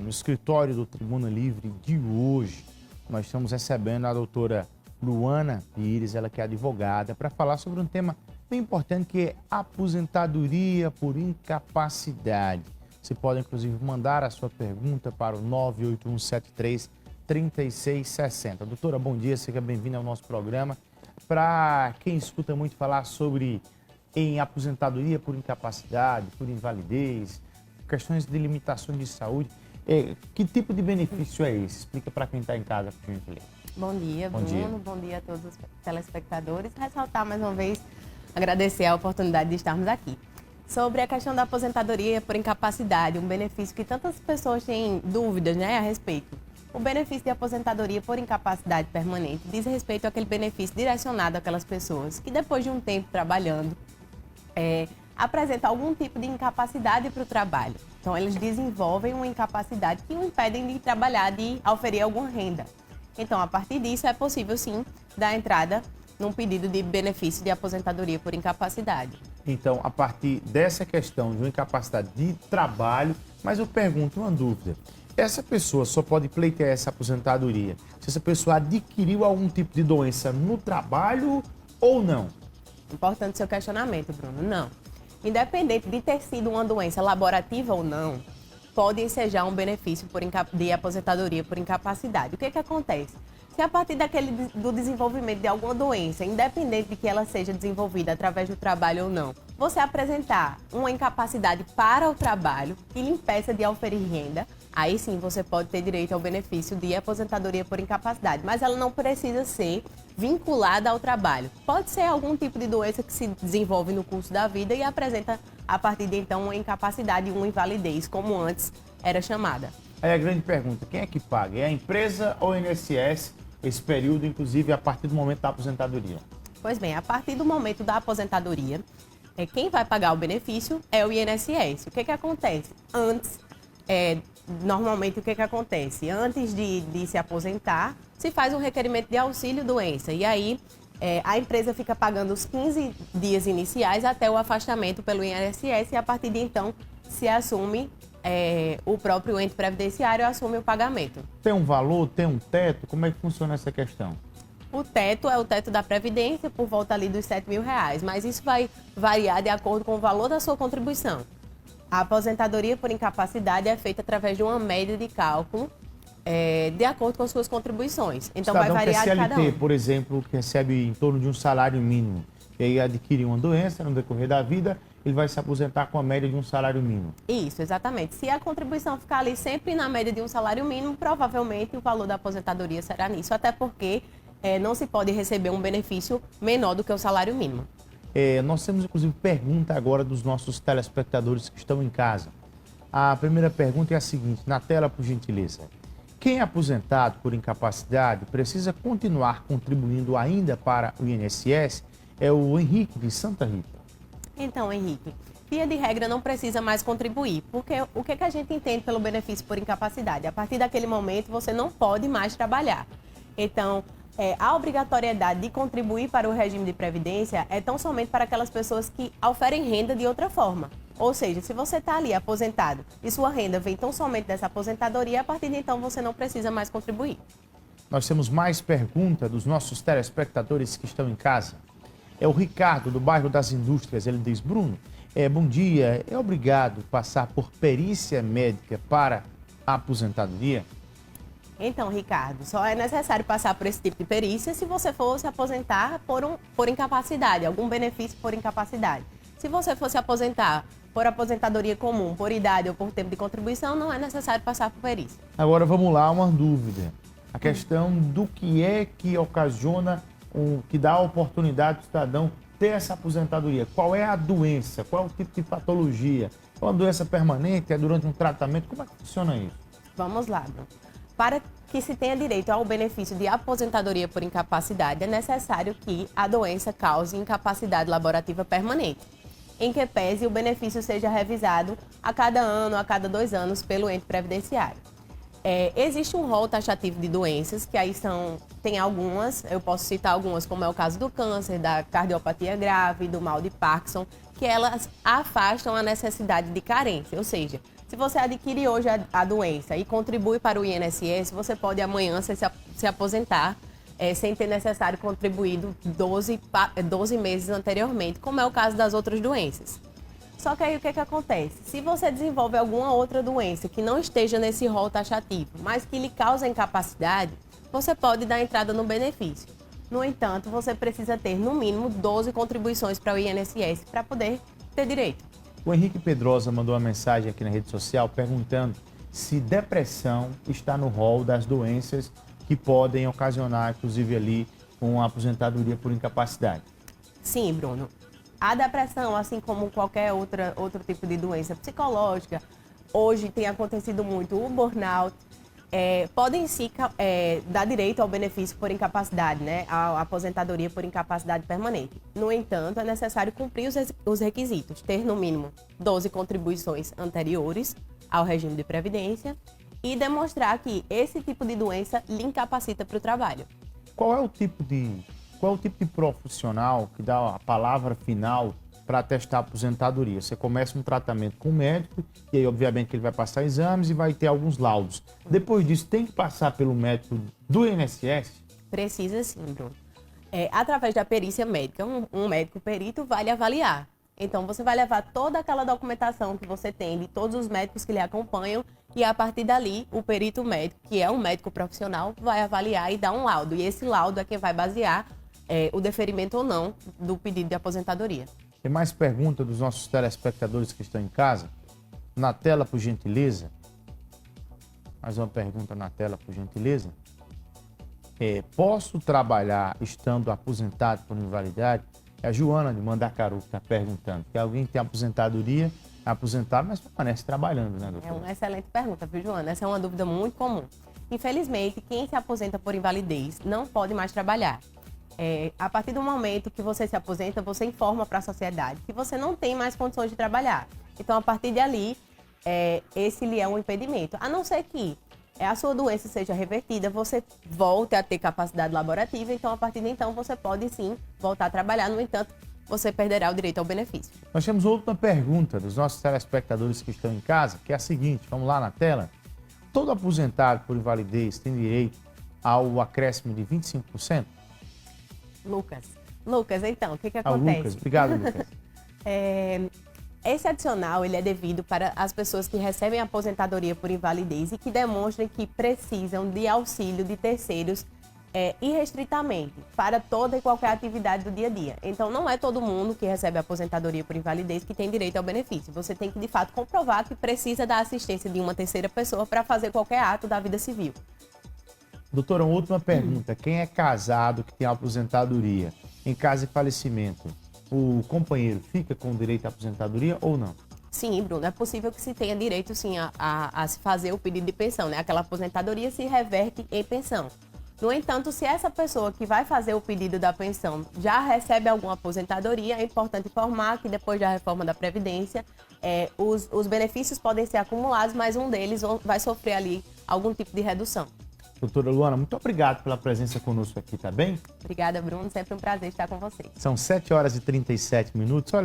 no escritório do Tribuna Livre de hoje, nós estamos recebendo a doutora Luana Pires, ela que é advogada, para falar sobre um tema bem importante que é aposentadoria por incapacidade. Você pode, inclusive, mandar a sua pergunta para o 98173-3660. Doutora, bom dia, seja bem-vinda ao nosso programa. Para quem escuta muito falar sobre aposentadoria por incapacidade, por invalidez, questões de limitações de saúde, que tipo de benefício é esse? Explica para quem está em casa, por gentileza. Bom dia, Bom Bruno. dia. Bom dia a todos os telespectadores. Ressaltar mais uma vez, agradecer a oportunidade de estarmos aqui. Sobre a questão da aposentadoria por incapacidade, um benefício que tantas pessoas têm dúvidas, a respeito. O benefício de aposentadoria por incapacidade permanente diz respeito àquele benefício direcionado àquelas pessoas que depois de um tempo trabalhando, apresentam algum tipo de incapacidade para o trabalho. Então, eles desenvolvem uma incapacidade que o impedem de trabalhar, de oferir alguma renda. Então, a partir disso, é possível, sim, dar entrada num pedido de benefício de aposentadoria por incapacidade. Então, a partir dessa questão de uma incapacidade de trabalho, mas eu pergunto uma dúvida. Essa pessoa só pode pleitear essa aposentadoria se essa pessoa adquiriu algum tipo de doença no trabalho ou não? Importante seu questionamento, Bruno. Não. Independente de ter sido uma doença laborativa ou não, pode ensejar um benefício de aposentadoria por incapacidade. O que acontece? Se a partir do desenvolvimento de alguma doença, independente de que ela seja desenvolvida através do trabalho ou não, você apresentar uma incapacidade para o trabalho que lhe impeça de oferir renda, aí sim você pode ter direito ao benefício de aposentadoria por incapacidade, mas ela não precisa ser vinculada ao trabalho. Pode ser algum tipo de doença que se desenvolve no curso da vida e apresenta, a partir de então, uma incapacidade, uma invalidez, como antes era chamada. Aí a grande pergunta, quem é que paga? É a empresa ou o INSS? Esse período, inclusive, a partir do momento da aposentadoria? Pois bem, a partir do momento da aposentadoria, quem vai pagar o benefício é o INSS. O que acontece? Normalmente, o que acontece? Antes de se aposentar, se faz um requerimento de auxílio-doença. E aí, a empresa fica pagando os 15 dias iniciais até o afastamento pelo INSS e, a partir de então, se assume, o próprio ente previdenciário assume o pagamento. Tem um valor, tem um teto? Como é que funciona essa questão? O teto é o teto da Previdência, por volta ali dos R$7.000, mas isso vai variar de acordo com o valor da sua contribuição. A aposentadoria por incapacidade é feita através de uma média de cálculo, de acordo com as suas contribuições. Então, vai variar de cada um. Por exemplo, que recebe em torno de um salário mínimo, e aí adquire uma doença no decorrer da vida, ele vai se aposentar com a média de um salário mínimo. Isso, exatamente. Se a contribuição ficar ali sempre na média de um salário mínimo, provavelmente o valor da aposentadoria será nisso, até porque não se pode receber um benefício menor do que o salário mínimo. Nós temos, inclusive, pergunta agora dos nossos telespectadores que estão em casa. A primeira pergunta é a seguinte, na tela, por gentileza. Quem é aposentado por incapacidade precisa continuar contribuindo ainda para o INSS? É o Henrique, de Santa Rita. Então, Henrique, via de regra não precisa mais contribuir, porque o que a gente entende pelo benefício por incapacidade? A partir daquele momento, você não pode mais trabalhar. Então, a obrigatoriedade de contribuir para o regime de previdência é tão somente para aquelas pessoas que oferem renda de outra forma. Ou seja, se você está ali aposentado e sua renda vem tão somente dessa aposentadoria, a partir de então você não precisa mais contribuir. Nós temos mais pergunta dos nossos telespectadores que estão em casa. É o Ricardo, do bairro das Indústrias. Ele diz, Bruno, bom dia, é obrigado passar por perícia médica para a aposentadoria? Então, Ricardo, só é necessário passar por esse tipo de perícia se você for se aposentar por incapacidade, algum benefício por incapacidade. Se você for se aposentar por aposentadoria comum, por idade ou por tempo de contribuição, não é necessário passar por perícia. Agora vamos lá, uma dúvida. A questão do que é que ocasiona, que dá a oportunidade do cidadão ter essa aposentadoria. Qual é a doença? Qual é o tipo de patologia? É uma doença permanente? É durante um tratamento? Como é que funciona isso? Vamos lá, Bruno. Para que se tenha direito ao benefício de aposentadoria por incapacidade, é necessário que a doença cause incapacidade laborativa permanente, em que pese o benefício seja revisado a cada ano, a cada 2 anos, pelo ente previdenciário. Existe um rol taxativo de doenças, que aí tem algumas, eu posso citar algumas, como é o caso do câncer, da cardiopatia grave, do mal de Parkinson, que elas afastam a necessidade de carência, ou seja, Se você adquire hoje a doença e contribui para o INSS, você pode amanhã se aposentar sem ter necessário contribuído 12 meses anteriormente, como é o caso das outras doenças. Só que aí o que acontece? Se você desenvolve alguma outra doença que não esteja nesse rol taxativo, mas que lhe causa incapacidade, você pode dar entrada no benefício. No entanto, você precisa ter no mínimo 12 contribuições para o INSS para poder ter direito. O Henrique Pedrosa mandou uma mensagem aqui na rede social perguntando se depressão está no rol das doenças que podem ocasionar, inclusive ali, uma aposentadoria por incapacidade. Sim, Bruno. A depressão, assim como qualquer outro tipo de doença psicológica, hoje tem acontecido muito o burnout, podem sim dar direito ao benefício por incapacidade, né? A aposentadoria por incapacidade permanente. No entanto, é necessário cumprir os requisitos, ter no mínimo 12 contribuições anteriores ao regime de previdência e demonstrar que esse tipo de doença lhe incapacita para o trabalho. Qual é o tipo de profissional que dá a palavra final para atestar a aposentadoria? Você começa um tratamento com o médico e aí, obviamente, que ele vai passar exames e vai ter alguns laudos. Depois disso, tem que passar pelo médico do INSS? Precisa sim, Bruno. Através da perícia médica, um médico perito vai lhe avaliar. Então, você vai levar toda aquela documentação que você tem de todos os médicos que lhe acompanham e, a partir dali, o perito médico, que é um médico profissional, vai avaliar e dar um laudo. E esse laudo é quem vai basear o deferimento ou não do pedido de aposentadoria. Tem mais pergunta dos nossos telespectadores que estão em casa? Na tela, por gentileza. Mais uma pergunta na tela, por gentileza. Posso trabalhar estando aposentado por invalidade? É a Joana de Mandacaru que está perguntando. Que alguém tem aposentadoria, é aposentado, mas permanece trabalhando, né, doutora? É uma excelente pergunta, viu, Joana? Essa é uma dúvida muito comum. Infelizmente, quem se aposenta por invalidez não pode mais trabalhar. A partir do momento que você se aposenta, você informa para a sociedade que você não tem mais condições de trabalhar. Então, a partir de ali, esse lhe é um impedimento. A não ser que a sua doença seja revertida, você volte a ter capacidade laborativa, então, a partir de então, você pode sim voltar a trabalhar. No entanto, você perderá o direito ao benefício. Nós temos outra pergunta dos nossos telespectadores que estão em casa, que é a seguinte, vamos lá na tela. Todo aposentado por invalidez tem direito ao acréscimo de 25%? Lucas, então, o que acontece? Lucas, obrigado, Lucas. Esse adicional ele é devido para as pessoas que recebem aposentadoria por invalidez e que demonstrem que precisam de auxílio de terceiros irrestritamente para toda e qualquer atividade do dia a dia. Então, não é todo mundo que recebe aposentadoria por invalidez que tem direito ao benefício. Você tem que, de fato, comprovar que precisa da assistência de uma terceira pessoa para fazer qualquer ato da vida civil. Doutora, uma última pergunta. Quem é casado, que tem aposentadoria, em caso de falecimento, o companheiro fica com direito à aposentadoria ou não? Sim, Bruno, é possível que se tenha direito, sim, a se fazer o pedido de pensão, né? Aquela aposentadoria se reverte em pensão. No entanto, se essa pessoa que vai fazer o pedido da pensão já recebe alguma aposentadoria, é importante informar que depois da reforma da Previdência, os benefícios podem ser acumulados, mas um deles vai sofrer ali algum tipo de redução. Doutora Luana, muito obrigado pela presença conosco aqui, tá bem? Obrigada, Bruno. Sempre um prazer estar com vocês. São 7 horas e 37 minutos. Olha,